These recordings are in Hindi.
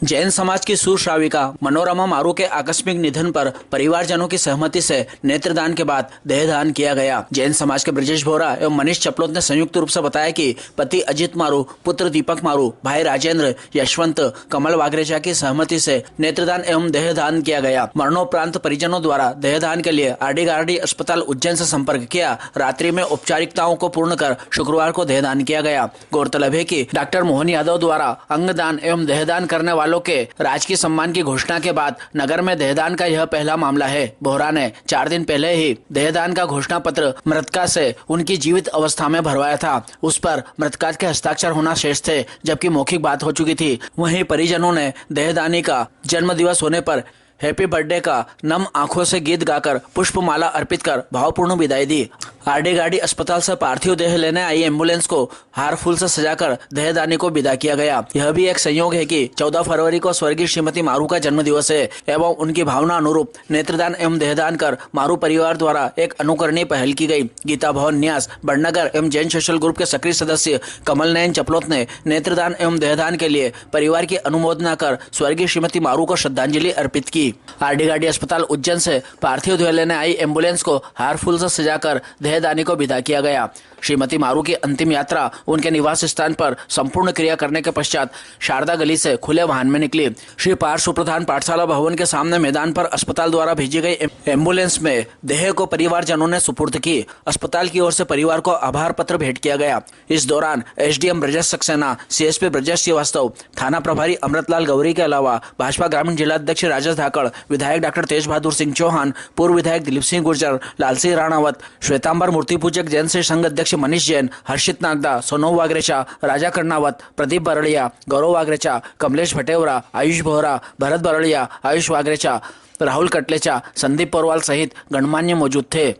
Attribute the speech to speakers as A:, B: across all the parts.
A: जैन समाज की सुश्राविका मनोरमा मारू के आकस्मिक निधन पर परिवारजनों की सहमति से नेत्रदान के बाद देहदान किया गया। जैन समाज के ब्रजेश बोरा एवं मनीष चपलोत ने संयुक्त रूप से बताया कि पति अजित मारू, पुत्र दीपक मारू, भाई राजेंद्र, यशवंत, कमल वागरेचा की सहमति से नेत्रदान एवं देहदान किया गया। मरणोपरांत परिजनों द्वारा देहदान के लिए आरडी अस्पताल उज्जैन से संपर्क किया। रात्रि में औपचारिकताओं को पूर्ण कर शुक्रवार को देहदान किया गया। गौरतलब है कि डॉक्टर मोहन यादव द्वारा अंगदान एवं देहदान करने वालों के राजकीय सम्मान की घोषणा के बाद नगर में देहदान का यह पहला मामला है। बोहरा ने 4 दिन पहले ही देहदान का घोषणा पत्र मृतका से उनकी जीवित अवस्था में भरवाया था। उस पर मृतका के हस्ताक्षर होना शेष थे, जबकि मौखिक बात हो चुकी थी। वहीं परिजनों ने देहदानी का जन्म दिवस होने पर हैप्पी बर्थडे का नम आंखों से गीत गाकर पुष्पमाला अर्पित कर भावपूर्ण विदाई दी। आरडी अस्पताल से पार्थिव देह लेने आई एम्बुलेंस को हार फूल से सजाकर देहदानी को विदा किया गया। यह भी एक संयोग है कि 14 फरवरी को स्वर्गीय श्रीमती मारू का जन्म दिवस है एवं उनकी भावना अनुरूप नेत्रदान एवं देहदान कर मारू परिवार द्वारा एक अनुकरणीय पहल की गई। गीता भवन न्यास बड़नगर एवं जैन सोशल ग्रुप के सक्रिय सदस्य कमल नयन चपलोत ने नेत्रदान एवं देहदान के लिए परिवार की अनुमोदना कर स्वर्गीय श्रीमती मारू को श्रद्धांजलि अर्पित की। आरडी अस्पताल उज्जैन से पार्थिव देह लेने आई एम्बुलेंस को हार फूल से सजाकर देहदानी को विदा किया गया। श्रीमती मारू की अंतिम यात्रा उनके निवास स्थान पर संपूर्ण क्रिया करने के पश्चात शारदा गली से खुले वाहन में निकली। श्री पार्श्व प्रधान पाठशाला भवन के सामने मैदान पर अस्पताल द्वारा भेजी गई एम्बुलेंस में देह को परिवारजनों ने सुपुर्द की। अस्पताल की ओर से परिवार को आभार पत्र भेंट किया गया। इस दौरान एसडीएम ब्रजेश सक्सेना, सीएसपी ब्रजेश श्रीवास्तव, थाना प्रभारी अमृतलाल गौरी के अलावा भाजपा ग्रामीण जिलाध्यक्ष राजेश धाकड़, विधायक डॉक्टर तेज बहादुर सिंह चौहान, पूर्व विधायक दिलीप सिंह गुर्जर, लाल सिंह राणावत, श्वेतांबर मूर्ति पूजक जैन से संघ अध्यक्ष मनीष जैन, हर्षित नागदा, सोनू वागरेचा, राजा कर्णावत, प्रदीप बरड़िया, गौरव वागरेचा, कमलेश भटेवरा, आयुष बोहरा, भरत बरड़िया, आयुष वागरेचा, राहुल कटलेचा, संदीप पोरवाल सहित गणमान्य मौजूद थे।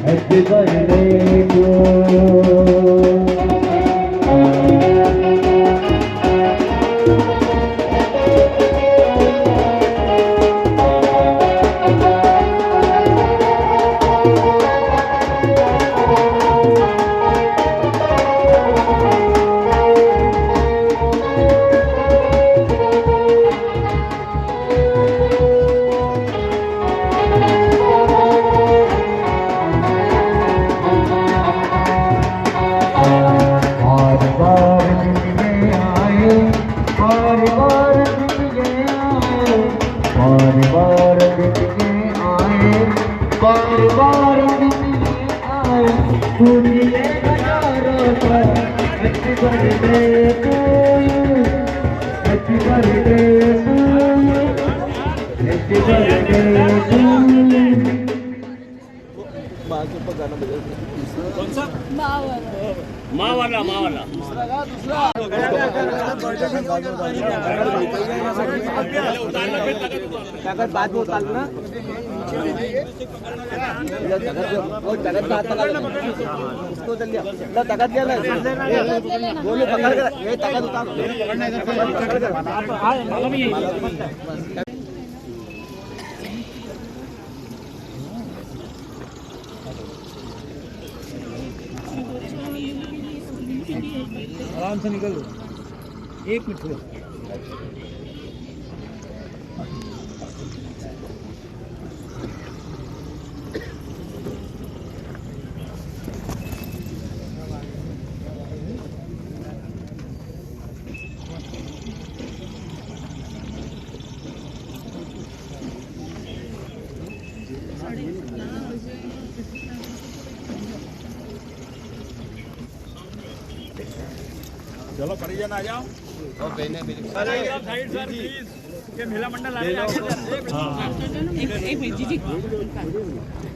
B: Happy birthday to you.
C: मावाला बात बहुत ना उसको जल्दी तकत बोले पकड़ कर ये तकत उतार आराम से निकल लो। 1 मिनट चलो परिजन आ जाओ। साइड सर प्लीज, ये महिला मंडल आ जाओ। एक मिनट जी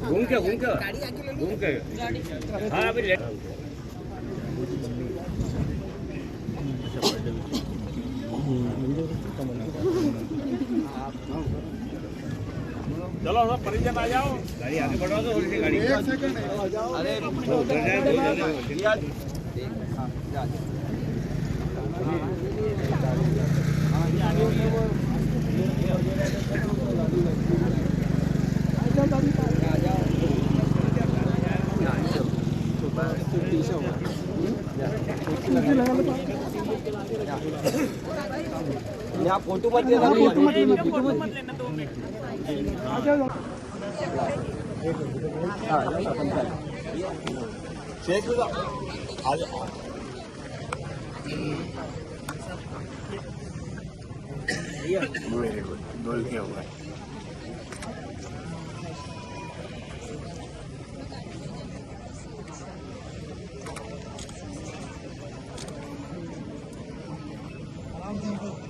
C: घूम के हाँ अभी चलो सब परिजन आ जाओ, गाड़ी आगे बढ़ा दो, थोड़ी सी गाड़ी। एक सेकंड, अरे
D: यहाँ फोटो मत लेना, फोटो मत लेना 2 मिनट।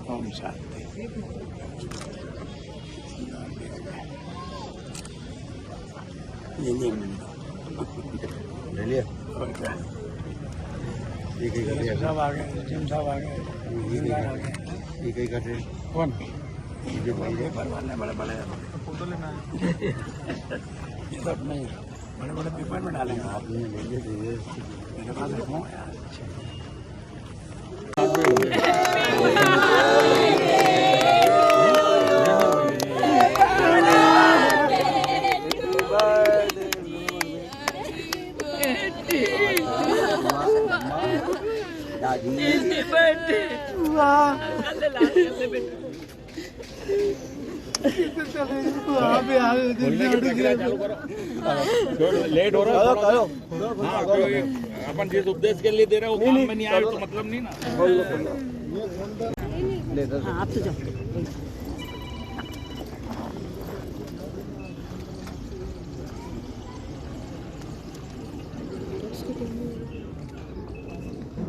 C: ओम शांति। ले लिया सब आ गए, सब आ गए, ठीक है कर रहे कौन ये भाई बड़े बड़े फोटो लेना है सब नहीं, बड़े बड़े पेपर में डालेंगे। आपने ले लिए मेरे पास रखो यार। लेट हो रहा है, अपन जिस उद्देश्य के लिए दे रहे हो काम में नहीं आए तो मतलब नहीं ना।
D: हाँ आप तो जाओ।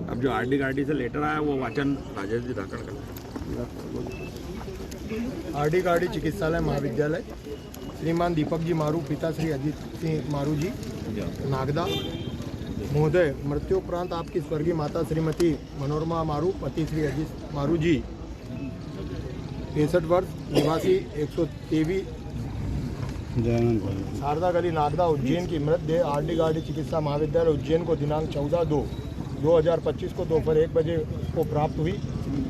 C: अब जो आरडी से लेटर आया वो वाचन राजेश जी धाकड़ का।
E: आरडी गार्डी चिकित्सालय महाविद्यालय श्रीमान दीपक जी मारू, पिता श्री अजीत सिंह मारू जी नागदा महोदय, मृत्युपरांत आपकी स्वर्गीय माता श्रीमती मनोरमा मारू, पति श्री अजीत मारू जी 63 वर्ष, निवासी 123 शारदा गली नागदा उज्जैन की मृतदेह आरडी गार्डी चिकित्सा महाविद्यालय उज्जैन को दिनांक 14/2/2025 को दोपहर 1 बजे को प्राप्त हुई।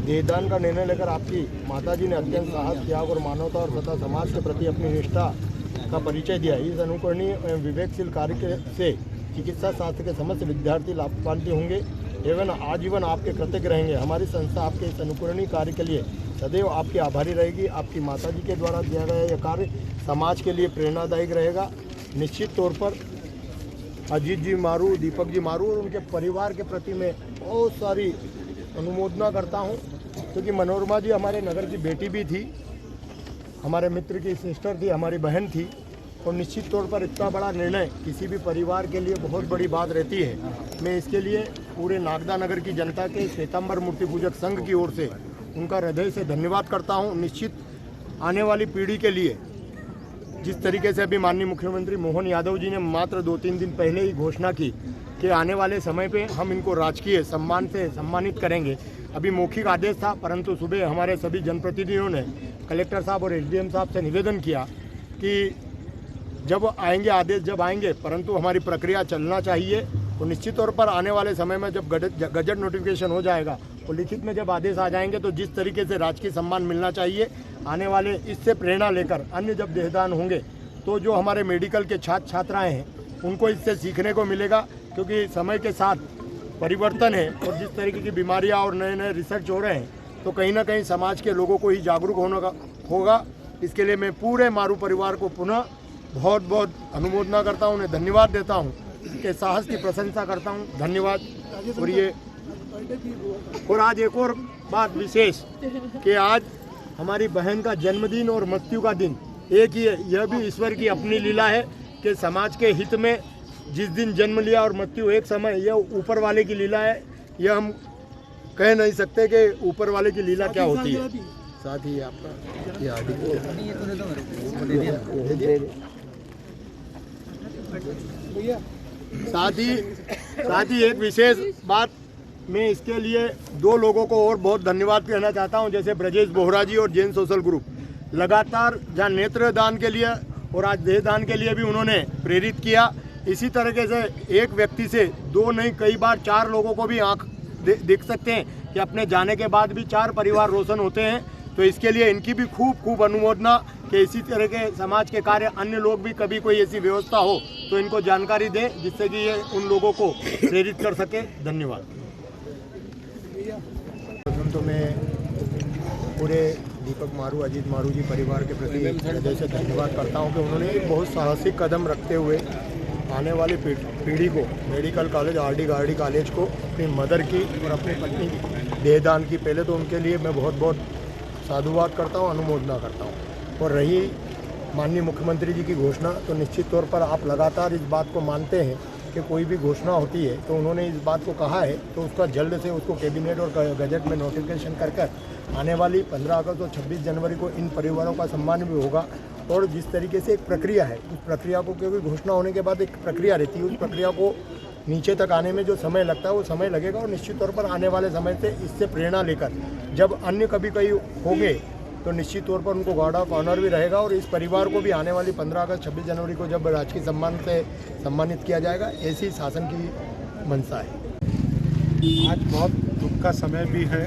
E: देहदान का निर्णय लेकर आपकी माताजी ने अत्यंत साहस, त्याग और मानवता और तथा समाज के प्रति अपनी निष्ठा का परिचय दिया। इस अनुकरणीय एवं विवेकशील कार्य से चिकित्सा शास्त्र के समस्त विद्यार्थी लाभान्वित होंगे एवं आजीवन आपके कृतज्ञ रहेंगे। हमारी संस्था आपके इस अनुकरणीय कार्य के लिए सदैव आपकी आभारी रहेगी। आपकी माताजी के द्वारा दिया गया यह कार्य समाज के लिए प्रेरणादायक रहेगा। निश्चित तौर पर अजीत जी मारू, दीपक जी मारू और उनके परिवार के प्रति मैं बहुत सारी अनुमोदना करता हूं, क्योंकि मनोरमा जी हमारे नगर की बेटी भी थी, हमारे मित्र की सिस्टर थी, हमारी बहन थी। और निश्चित तौर पर इतना बड़ा निर्णय किसी भी परिवार के लिए बहुत बड़ी बात रहती है। मैं इसके लिए पूरे नागदा नगर की जनता के श्वेतांबर मूर्ति पूजक संघ की ओर से उनका हृदय से धन्यवाद करता हूं। निश्चित आने वाली पीढ़ी के लिए जिस तरीके से अभी माननीय मुख्यमंत्री मोहन यादव जी ने मात्र 2-3 दिन पहले ही घोषणा की कि आने वाले समय पे हम इनको राजकीय सम्मान से सम्मानित करेंगे। अभी मौखिक आदेश था, परंतु सुबह हमारे सभी जनप्रतिनिधियों ने कलेक्टर साहब और एसडीएम साहब से निवेदन किया कि जब आएंगे आदेश जब आएंगे, परंतु हमारी प्रक्रिया चलना चाहिए। तो निश्चित तौर पर आने वाले समय में जब गजट नोटिफिकेशन हो जाएगा और लिखित में जब आदेश आ जाएंगे तो जिस तरीके से राजकीय सम्मान मिलना चाहिए, आने वाले इससे प्रेरणा लेकर अन्य जब देहदान होंगे तो जो हमारे मेडिकल के छात्र छात्राएँ हैं उनको इससे सीखने को मिलेगा। क्योंकि समय के साथ परिवर्तन है और जिस तरीके की बीमारियां और नए नए रिसर्च हो रहे हैं, तो कहीं ना कहीं समाज के लोगों को ही जागरूक होने का होगा। इसके लिए मैं पूरे मारू परिवार को पुनः बहुत बहुत अनुमोदना करता हूं, उन्हें धन्यवाद देता हूं, के साहस की प्रशंसा करता हूं। धन्यवाद। और ये और आज एक और बात विशेष कि आज हमारी बहन का जन्मदिन और मृत्यु का दिन एक ही है। यह भी ईश्वर की अपनी लीला है कि समाज के हित में जिस दिन जन्म लिया और मृत्यु एक समय, यह ऊपर वाले की लीला है। यह हम कह नहीं सकते कि ऊपर वाले की लीला क्या होती है। साथ ही आपका ये साथ ही एक विशेष बात, मैं इसके लिए 2 लोगों को और बहुत धन्यवाद कहना चाहता हूं, जैसे ब्रजेश बोहरा जी और जैन सोशल ग्रुप। लगातार जहाँ नेत्रदान के लिए और आज देहदान के लिए भी उन्होंने प्रेरित किया। इसी तरीके से एक व्यक्ति से 2 नहीं कई बार 4 लोगों को भी आँख देख सकते हैं कि अपने जाने के बाद भी 4 परिवार रोशन होते हैं। तो इसके लिए इनकी भी खूब अनुमोदना कि इसी तरह के समाज के कार्य अन्य लोग भी कभी कोई ऐसी व्यवस्था हो तो इनको जानकारी दें, जिससे कि ये उन लोगों को प्रेरित कर सके। धन्यवाद। तो मैं पूरे दीपक मारू, अजीत मारू जी परिवार के प्रति हृदय से धन्यवाद करता हूं कि उन्होंने एक बहुत साहसिक कदम रखते हुए आने वाली पीढ़ी को मेडिकल कॉलेज आरडी कॉलेज को अपनी मदर की और अपनी पत्नी की देहदान की। पहले तो उनके लिए मैं बहुत साधुवाद करता हूं, अनुमोदना करता हूं। और रही माननीय मुख्यमंत्री जी की घोषणा, तो निश्चित तौर पर आप लगातार इस बात को मानते हैं कि कोई भी घोषणा होती है तो उन्होंने इस बात को कहा है तो उसका जल्द से उसको कैबिनेट और गजट में नोटिफिकेशन कर आने वाली 15 अगस्त और 26 जनवरी को इन परिवारों का सम्मान भी होगा। और जिस तरीके से एक प्रक्रिया है, उस प्रक्रिया को, क्योंकि घोषणा होने के बाद एक प्रक्रिया रहती है, उस प्रक्रिया को नीचे तक आने में जो समय लगता है वो समय लगेगा। और निश्चित तौर पर आने वाले समय से इससे प्रेरणा लेकर जब अन्य कभी कहीं होंगे तो निश्चित तौर पर उनको गार्ड ऑफ ऑनर भी रहेगा। और इस परिवार को भी आने वाली 15 अगस्त 26 जनवरी को जब राजकीय सम्मान से सम्मानित किया जाएगा, ऐसी शासन की मंशा है।
F: आज बहुत दुख का समय भी है,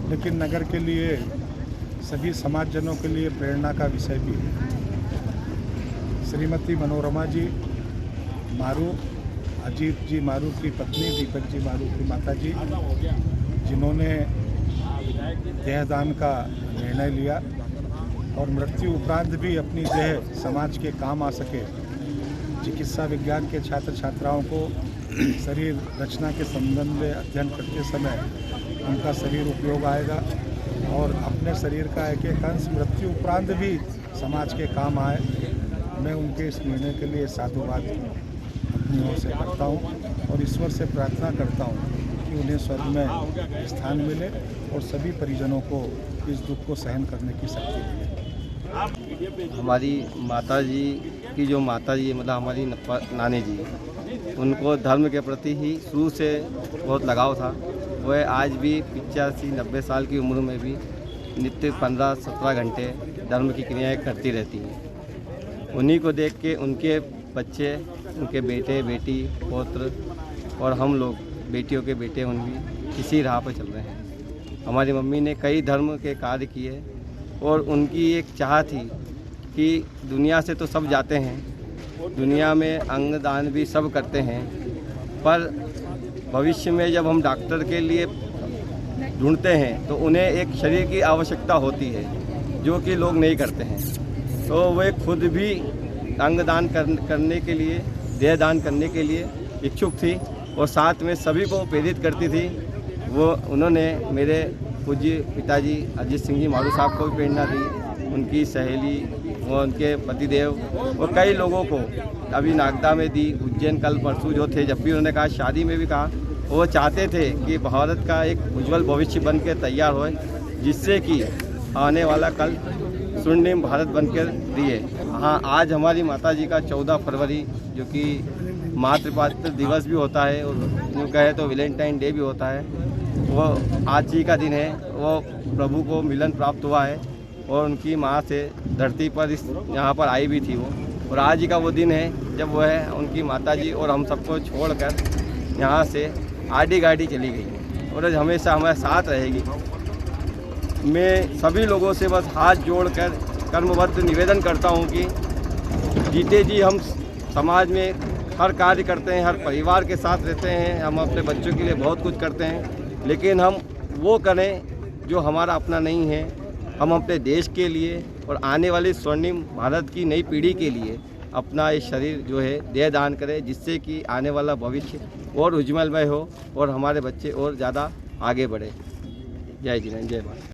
F: लेकिन नगर के लिए सभी समाजजनों के लिए प्रेरणा का विषय भी है। श्रीमती मनोरमा जी मारू, अजीत जी मारू की पत्नी, दीपक जी मारू की माता जी, जिन्होंने देहदान का निर्णय लिया और मृत्यु उपरांत भी अपनी देह समाज के काम आ सके। चिकित्सा विज्ञान के छात्र छात्राओं को शरीर रचना के संबंध में अध्ययन करते समय उनका शरीर उपयोग आएगा और अपने शरीर का एक अंश मृत्यु उपरांत भी समाज के काम आए। मैं उनके इस निर्णय के लिए साधुवाद अपनी ओर से करता हूँ और ईश्वर से प्रार्थना करता हूँ कि उन्हें स्वर्ग में स्थान मिले और सभी परिजनों को इस दुख को सहन करने की शक्ति मिले।
G: हमारी माता जी की जो माता जी मतलब हमारी नानी जी, उनको धर्म के प्रति ही शुरू से बहुत लगाव था। वह आज भी 85-90 साल की उम्र में भी नित्य 15-17 घंटे धर्म की क्रियाएं करती रहती हैं। उन्हीं को देख के उनके बच्चे, उनके बेटे बेटी पौत्र और हम लोग बेटियों के बेटे उन भी इसी राह पर चल रहे हैं। हमारी मम्मी ने कई धर्म के कार्य किए और उनकी एक चाह थी कि दुनिया से तो सब जाते हैं, दुनिया में अंगदान भी सब करते हैं, पर भविष्य में जब हम डॉक्टर के लिए ढूंढते हैं तो उन्हें एक शरीर की आवश्यकता होती है जो कि लोग नहीं करते हैं। तो वे खुद भी अंगदान करने के लिए, देहदान करने के लिए इच्छुक थी और साथ में सभी को प्रेरित करती थी। उन्होंने मेरे पूज्य पिताजी अजीत सिंह जी मारू साहब को भी प्रेरणा दी, उनकी सहेली और उनके पतिदेव और कई लोगों को अभी नागदा में दी, उज्जैन कल परसों जो थे, जब भी उन्होंने कहा, शादी में भी कहा, वो चाहते थे कि भारत का एक उज्जवल भविष्य बन के तैयार होए, जिससे कि आने वाला कल स्वर्णिम भारत बनकर दिए। हाँ, आज हमारी माता जी का 14 फरवरी जो कि मातृ दिवस भी होता है और जो कहे तो वैलेंटाइन डे भी होता है, वो आज ही का दिन है। वो प्रभु को मिलन प्राप्त हुआ है और उनकी माँ से धरती पर यहाँ पर आई भी थी वो, और आज ही का वो दिन है जब वह उनकी माता जी और हम सबको छोड़कर यहाँ से आडी गाड़ी चली गई और आज हमेशा हमारे साथ रहेगी। मैं सभी लोगों से बस हाथ जोड़कर कर्मबद्ध निवेदन करता हूँ कि जीते जी हम समाज में हर कार्य करते हैं, हर परिवार के साथ रहते हैं, हम अपने बच्चों के लिए बहुत कुछ करते हैं, लेकिन हम वो करें जो हमारा अपना नहीं है। हम अपने देश के लिए और आने वाली स्वर्णिम भारत की नई पीढ़ी के लिए अपना ये शरीर जो है देहदान करें, जिससे कि आने वाला भविष्य और उज्ज्वलमय हो और हमारे बच्चे और ज़्यादा आगे बढ़े। जय जिनेन्द्र, जय भारत।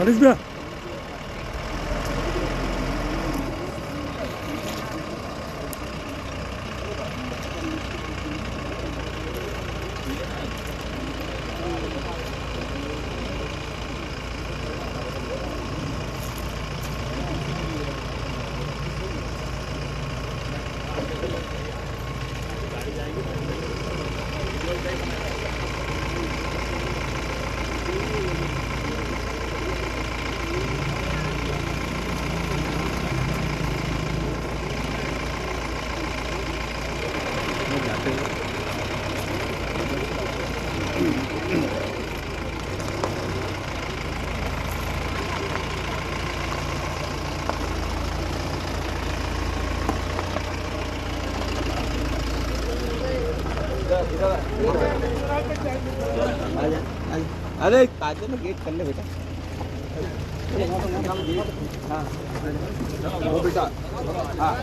F: मनीष भैया
G: अरे काजल में गेट कर ले बेटा हाँ वो बेटा हाँ